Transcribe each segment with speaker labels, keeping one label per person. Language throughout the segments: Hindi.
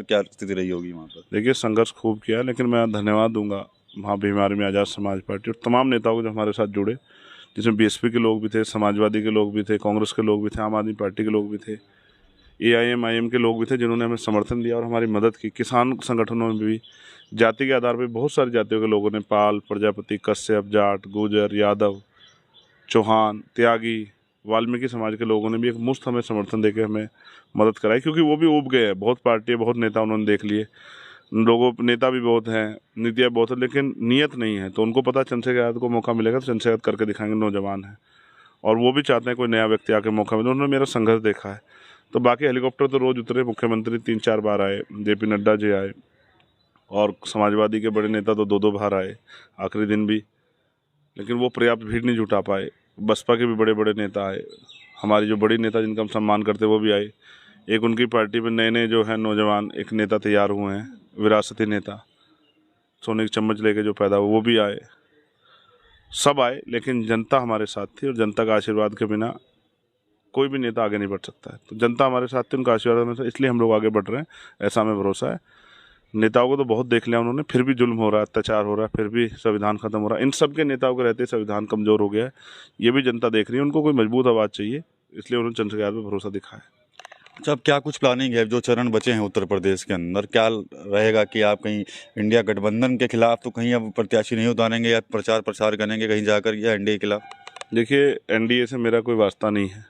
Speaker 1: क्या स्थिति रही होगी वहाँ पर?
Speaker 2: देखिए, संघर्ष खूब किया, लेकिन मैं धन्यवाद दूंगा वहाँ बीमार में आज़ाद समाज पार्टी और तमाम नेताओं को जो हमारे साथ जुड़े, जिसमें बीएसपी के लोग भी थे, समाजवादी के लोग भी थे, कांग्रेस के लोग भी थे, आम आदमी पार्टी के लोग भी थे, एआईएम के लोग भी थे, जिन्होंने हमें समर्थन दिया और हमारी मदद की। किसान संगठनों में भी जाति के आधार पर बहुत सारी जातियों के लोगों ने, पाल, प्रजापति, कश्यप, जाट, गुर्जर, यादव, चौहान, त्यागी, वाल्मीकि समाज के लोगों ने भी एक मुफ्त हमें समर्थन देकर हमें मदद कराई, क्योंकि वो भी ऊब गए हैं। बहुत पार्टी, बहुत नेता उन्होंने देख लिए, लोगों नेता भी बहुत हैं, नीतियाँ बहुत है, लेकिन नीयत नहीं है। तो उनको पता चंद्रशेखर आज़ाद को मौका मिलेगा तो चंद्रशेखर करके दिखाएंगे, नौजवान है और वो भी चाहते हैं कोई नया व्यक्ति आके मौका मिले। उन्होंने मेरा संघर्ष देखा है। तो बाकी हेलीकॉप्टर तो रोज़ उतरे, मुख्यमंत्री 3-4 बार आए, जेपी नड्डा जी आए और समाजवादी के बड़े नेता तो 2-2 बार आए आखिरी दिन भी, लेकिन वो पर्याप्त भीड़ नहीं जुटा पाए। बसपा के भी बड़े बड़े नेता आए, हमारी जो बड़ी नेता जिनका हम सम्मान करते वो भी आए। एक उनकी पार्टी में नए नए जो है नौजवान एक नेता तैयार हुए हैं, विरासती नेता, सोने की चम्मच लेके जो पैदा हुआ, वो भी आए। सब आए, लेकिन जनता हमारे साथ थी और जनता का आशीर्वाद के बिना कोई भी नेता आगे नहीं बढ़ सकता है। तो जनता हमारे साथ थी, उनका आशीर्वाद हमें, इसलिए हम लोग आगे बढ़ रहे हैं, ऐसा हमें भरोसा है। नेताओं को तो बहुत देख लिया उन्होंने, फिर भी जुल्म हो रहा है, अत्याचार हो रहा है, फिर भी संविधान खत्म हो रहा है। इन सब के नेताओं के रहते संविधान कमज़ोर हो गया है, ये भी जनता देख रही है। उनको कोई मजबूत आवाज़ चाहिए, इसलिए उन्होंने चंद्रशेखर यादव पर भरोसा दिखाया।
Speaker 1: अच्छा, अब क्या कुछ प्लानिंग है? जो चरण बचे हैं उत्तर प्रदेश के अंदर, क्या रहेगा कि आप कहीं इंडिया गठबंधन के खिलाफ तो कहीं अब प्रत्याशी नहीं उतारेंगे या प्रचार प्रसार करेंगे कहीं जाकर, या एनडीए के खिलाफ?
Speaker 2: देखिए, एनडीए से मेरा कोई वास्ता नहीं है।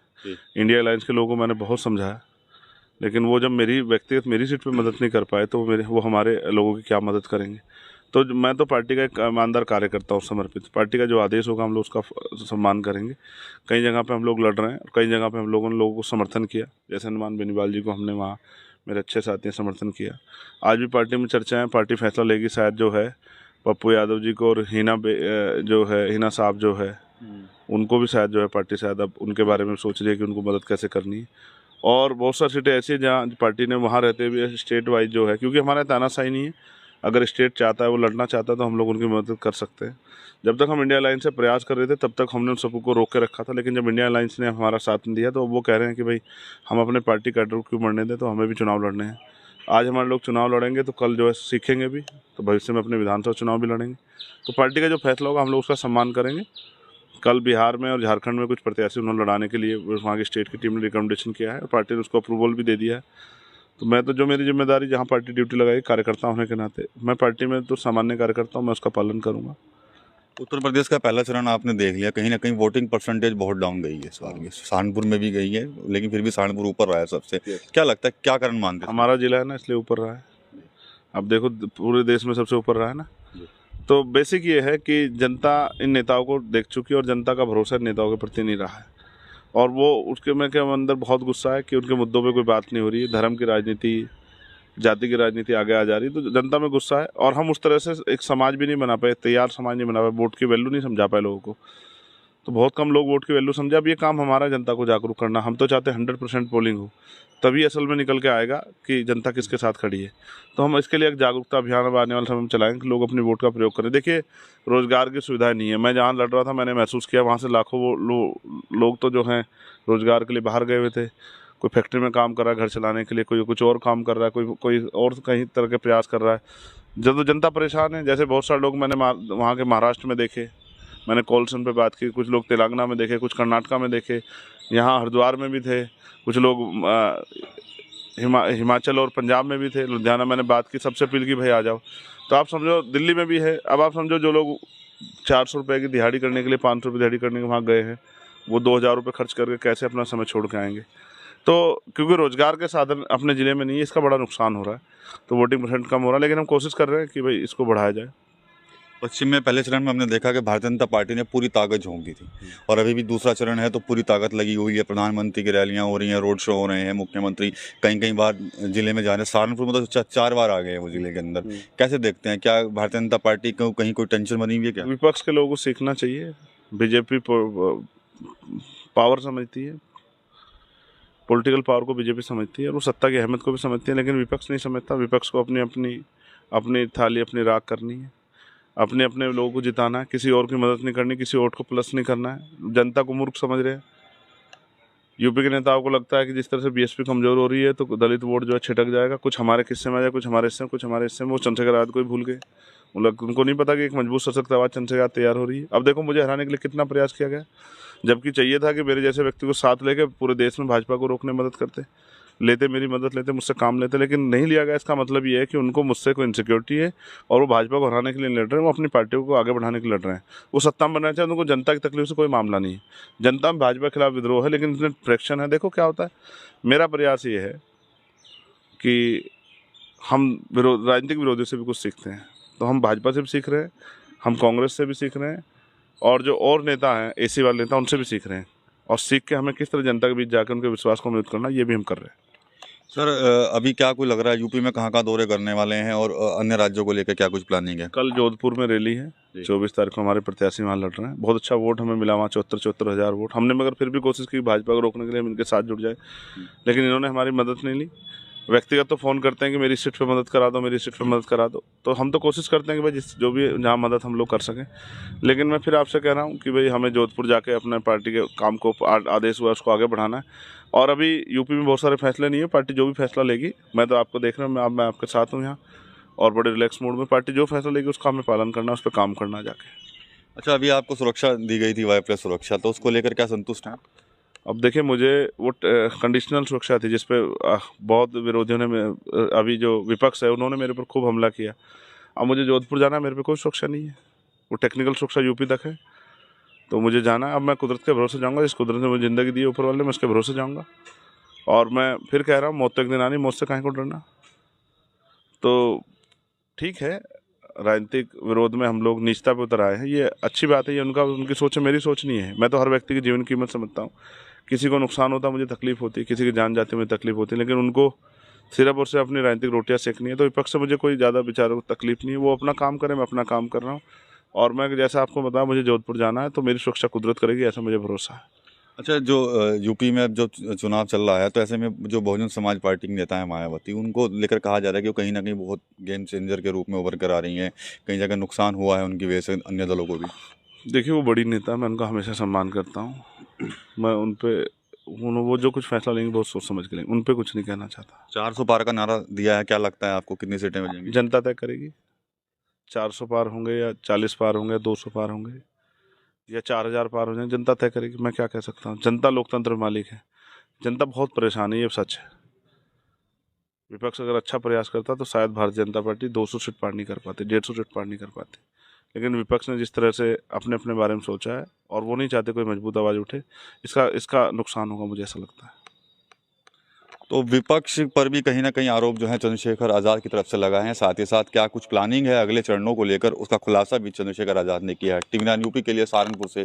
Speaker 2: इंडिया अलायंस के लोगों को मैंने बहुत समझाया, लेकिन वो जब मेरी व्यक्तिगत मेरी सीट पे मदद नहीं कर पाए तो वो हमारे लोगों की क्या मदद करेंगे। तो मैं तो पार्टी का एक ईमानदार कार्यकर्ता हूँ, समर्पित। पार्टी का जो आदेश होगा हम लोग उसका सम्मान करेंगे। कई जगह पे हम लोग लड़ रहे हैं और कई जगह पे हम लोगों ने लोगों को समर्थन किया, जैसे हनुमान बेनीवाल जी को हमने वहाँ, मेरे अच्छे साथी ने समर्थन किया। आज भी पार्टी में चर्चा है, पार्टी फैसला लेगी शायद जो है पप्पू यादव जी को और जो है हिना साहब जो है उनको भी शायद जो है पार्टी शायद अब उनके बारे में सोच रही है कि उनको मदद कैसे करनी है। और बहुत सारी सीटें ऐसी हैं जहाँ पार्टी ने वहाँ रहते हुए स्टेट वाइज जो है, क्योंकि हमारा तानाशाही नहीं है, अगर स्टेट चाहता है वो लड़ना चाहता है तो हम लोग उनकी मदद कर सकते हैं। जब तक हम इंडिया अलायंस से प्रयास कर रहे थे तब तक हमने उन सबको रोक के रखा था, लेकिन जब इंडिया अलायंस ने हमारा साथ दिया तो वो कह रहे हैं कि भाई हम अपने पार्टी कैडर को क्यों मरने दें, तो हमें भी चुनाव लड़ने हैं। आज हमारे लोग चुनाव लड़ेंगे तो कल जो है सीखेंगे भी, तो भविष्य में अपने विधानसभा चुनाव भी लड़ेंगे। तो पार्टी का जो फैसला होगा हम लोग उसका सम्मान करेंगे। कल बिहार में और झारखंड में कुछ प्रत्याशी उन्होंने लड़ाने के लिए वहाँ की स्टेट की टीम ने रिकमेंडेशन किया है और पार्टी ने उसको अप्रूवल भी दे दिया है। तो मैं तो जो मेरी जिम्मेदारी जहाँ पार्टी ड्यूटी लगाई कार्यकर्ता होने के नाते, मैं पार्टी में तो सामान्य कार्यकर्ता हूँ, मैं उसका पालन करूँगा।
Speaker 1: उत्तर प्रदेश का पहला चरण आपने देख लिया, कहीं ना कहीं वोटिंग परसेंटेज बहुत डाउन गई है इस बार की। सहारनपुर में भी गई है, लेकिन फिर भी सहारनपुर ऊपर रहा है सबसे। क्या लगता है, क्या कारण मानते हैं?
Speaker 2: हमारा जिला है ना, इसलिए ऊपर रहा है। अब देखो, पूरे देश में सबसे ऊपर रहा है ना। तो बेसिक ये है कि जनता इन नेताओं को देख चुकी है और जनता का भरोसा इन नेताओं के प्रति नहीं रहा है, और वो उसके में के अंदर बहुत गुस्सा है कि उनके मुद्दों पे कोई बात नहीं हो रही है। धर्म की राजनीति, जाति की राजनीति आगे आ जा रही है, तो जनता में गुस्सा है। और हम उस तरह से एक समाज भी नहीं बना पाए, तैयार समाज नहीं बना पाए, वोट की वैल्यू नहीं समझा पाए लोगों को। तो बहुत कम लोग वोट की वैल्यू समझे। अब ये काम हमारा जनता को जागरूक करना। हम तो चाहते हैं 100% पोलिंग हो, तभी असल में निकल के आएगा कि जनता किसके साथ खड़ी है। तो हम इसके लिए एक जागरूकता अभियान अब आने वाले समय में चलाएंगे कि लोग अपनी वोट का प्रयोग करें। देखिए, रोज़गार की सुविधाएं नहीं है। मैं जहाँ लड़ रहा था मैंने महसूस किया वहाँ से लाखों लोग तो जो हैं रोज़गार के लिए बाहर गए हुए थे। कोई फैक्ट्री में काम कर रहा है घर चलाने के लिए, कोई कुछ और काम कर रहा है, कोई और कहीं तरह के प्रयास कर रहा है। जब जनता परेशान है, जैसे बहुत सारे लोग मैंने वहाँ के महाराष्ट्र में देखे, मैंने कॉल्सन पे बात की, कुछ लोग तेलंगाना में देखे, कुछ कर्नाटका में देखे, यहाँ हरिद्वार में भी थे, कुछ लोग हिमाचल और पंजाब में भी थे, लुधियाना। मैंने बात की, सबसे अपील की भाई आ जाओ। तो आप समझो दिल्ली में भी है। अब आप समझो जो लोग 400 रुपये की दिहाड़ी करने के लिए, 500 रुपये दिहाड़ी करने के वहाँ गए हैं, वो 2000 रुपये खर्च करके कैसे अपना समय छोड़ के आएंगे। तो क्योंकि रोज़गार के साधन अपने ज़िले में नहीं है, इसका बड़ा नुकसान हो रहा है। तो वोटिंग परसेंट कम हो रहा है, लेकिन हम कोशिश कर रहे हैं कि भाई इसको बढ़ाया जाए।
Speaker 1: पश्चिम में पहले चरण में हमने देखा कि भारतीय जनता पार्टी ने पूरी ताकत झोंक दी थी, और अभी भी दूसरा चरण है तो पूरी ताकत लगी हुई है। प्रधानमंत्री की रैलियां हो रही हैं, रोड शो हो रहे हैं, मुख्यमंत्री कहीं कहीं बार जिले में जा रहे हैं। सहारनपुर में तो 4 बार आ गए हैं वो जिले के अंदर। कैसे देखते हैं, क्या भारतीय जनता पार्टी को कहीं कोई टेंशन बनी हुई है क्या?
Speaker 2: विपक्ष के लोगों को सीखना चाहिए। बीजेपी पावर समझती है, पॉलिटिकल पावर को बीजेपी समझती है और वो सत्ता की अहमियत को भी समझती है, लेकिन विपक्ष नहीं समझता। विपक्ष को अपनी थाली, अपनी राख करनी है, अपने अपने लोगों को जिताना है, किसी और की मदद नहीं करनी, किसी और को प्लस नहीं करना है। जनता को मूर्ख समझ रहे हैं, यूपी के नेताओं को लगता है कि जिस तरह से बीएसपी कमज़ोर हो रही है तो दलित वोट जो है छिटक जाएगा, कुछ हमारे किस्से में आ जाए, कुछ हमारे हिस्से में, कुछ हमारे हिस्से में। वो चंद्रशेखर आज़ाद को ही भूल गए। उनको नहीं पता कि एक मजबूत सशक्त आवाज़ चंद्रशेखर आज़ाद तैयार हो रही है। अब देखो मुझे हराने के लिए कितना प्रयास किया गया, जबकि चाहिए था कि मेरे जैसे व्यक्ति को साथ लेकर पूरे देश में भाजपा को रोकने में मदद करते, मेरी मदद लेते, मुझसे काम लेते, लेकिन नहीं लिया गया। इसका मतलब ये है कि उनको मुझसे कोई इनसिक्योरिटी है और वो भाजपा को हराने के लिए लड़ रहे हैं, वो अपनी पार्टियों को आगे बढ़ाने के लिए लड़ रहे हैं। वो सत्ता में बनना चाहते हैं, उनको जनता की तकलीफ से कोई मामला नहीं है। जनता में भाजपा के खिलाफ विद्रोह है, लेकिन इसमें फ्रैक्शन है। देखो क्या होता है। मेरा प्रयास ये है कि हम राजनीतिक विरोधियों से भी कुछ सीखते हैं। तो हम भाजपा से भी सीख रहे हैं, हम कांग्रेस से भी सीख रहे हैं, और जो और नेता हैं एसी वाले नेता, उनसे भी सीख रहे हैं। और सीख के हमें किस तरह जनता के बीच जाकर उनके विश्वास को मजबूत करना, ये भी हम कर रहे हैं।
Speaker 1: सर अभी क्या कुछ लग रहा है यूपी में कहाँ दौरे करने वाले हैं, और अन्य राज्यों को लेकर क्या कुछ प्लानिंग है?
Speaker 2: कल जोधपुर में रैली है, 24 तारीख को हमारे प्रत्याशी वहाँ लड़ रहे हैं। बहुत अच्छा वोट हमें मिला वहाँ, 74 हज़ार वोट। हमने मगर फिर भी कोशिश की भाजपा को रोकने के लिए हम इनके साथ जुड़ जाए, लेकिन इन्होंने हमारी मदद नहीं ली। व्यक्तिगत तो फ़ोन करते हैं कि मेरी सीट पे मदद करा दो, मेरी सीट पे मदद करा दो। तो हम तो कोशिश करते हैं कि भाई जो भी जहाँ मदद हम लोग कर सकें। लेकिन मैं फिर आपसे कह रहा हूँ कि भाई हमें जोधपुर जाके अपने पार्टी के काम को आदेश हुआ उसको आगे बढ़ाना है। और अभी यूपी में बहुत सारे फैसले नहीं है, पार्टी जो भी फैसला लेगी, मैं तो आपको देख रहा हूँ, मैं आपके साथ हूँ यहाँ, और बड़े रिलैक्स मूड में पार्टी जो फैसला लेगी उसका हमें पालन करना, उस पर काम करना जाके।
Speaker 1: अच्छा, अभी आपको सुरक्षा दी गई थी, वाई+ सुरक्षा, तो उसको लेकर क्या संतुष्ट हैं?
Speaker 2: अब देखिए, मुझे वो कंडीशनल सुरक्षा थी जिस पे बहुत विरोधियों ने, अभी जो विपक्ष है उन्होंने मेरे पर खूब हमला किया। अब मुझे जोधपुर जाना है, मेरे पे कोई सुरक्षा नहीं है। वो टेक्निकल सुरक्षा यूपी तक है, तो मुझे जाना है। अब मैं कुदरत के भरोसे जाऊँगा, जिस कुदरत ने मुझे ज़िंदगी दी है ऊपर वाले, मैं उसके भरोसे जाऊँगा। और मैं फिर कह रहा हूँ, मौत तो एक दिन आनी, मौत से काहे को डरना। तो ठीक है, राजनीतिक विरोध में हम लोग नीचता पे उतर आए हैं, ये अच्छी बात है। ये उनकी सोच है, मेरी सोच नहीं है। मैं तो हर व्यक्ति की जीवन कीमत समझता हूँ। किसी को नुकसान होता है, मुझे तकलीफ होती है, किसी की जान जाती है, मुझे तकलीफ होती है, लेकिन उनको सिर्फ और सिर्फ अपनी राजनीतिक रोटियां सेकनी है। तो विपक्ष से मुझे कोई ज़्यादा बेचारों को तकलीफ नहीं है। वो अपना काम करें, मैं अपना काम कर रहा हूँ। और मैं जैसा आपको बताया, मुझे जोधपुर जाना है, तो मेरी सुरक्षा कुदरत करेगी, ऐसा मुझे भरोसा है।
Speaker 1: अच्छा, जो यूपी में अब जो चुनाव चल रहा है, तो ऐसे में जो बहुजन समाज पार्टी के नेता हैं मायावती, उनको लेकर कहा जा रहा है कि वो कहीं ना कहीं बहुत गेम चेंजर के रूप में उभर कर आ रही हैं, कई जगह नुकसान हुआ है उनकी वजह से अन्य दलों को भी।
Speaker 2: देखिए, वो बड़ी नेता, मैं उनका हमेशा सम्मान करता हूँ। मैं उन पर वो जो कुछ फैसला लेंगे बहुत सोच समझ के लेंगे, उन पर कुछ नहीं कहना चाहता।
Speaker 1: 400 पार का नारा दिया है, क्या लगता है आपको कितनी सीटें मिलेंगी?
Speaker 2: जनता तय करेगी। 400 पार होंगे या 40 पार होंगे या 200 पार होंगे या 4000 पार हो जाए, जनता तय करेगी। मैं क्या कह सकता हूँ। जनता लोकतंत्र में मालिक है। जनता बहुत परेशान है, ये सच है। विपक्ष अगर अच्छा प्रयास करता तो शायद भारतीय जनता पार्टी 200 सीट पार नहीं कर पाती, 150 सीट पार नहीं कर पाती। लेकिन विपक्ष ने जिस तरह से अपने अपने बारे में सोचा है, और वो नहीं चाहते कोई मजबूत आवाज़ उठे, इसका नुकसान होगा, मुझे ऐसा लगता है।
Speaker 1: तो विपक्ष पर भी कहीं ना कहीं आरोप जो है चंद्रशेखर आज़ाद की तरफ से लगा है। साथ ही साथ क्या कुछ प्लानिंग है अगले चरणों को लेकर, उसका खुलासा भी चंद्रशेखर आज़ाद ने किया है। टीवी9 यूपी के लिए सहारनपुर से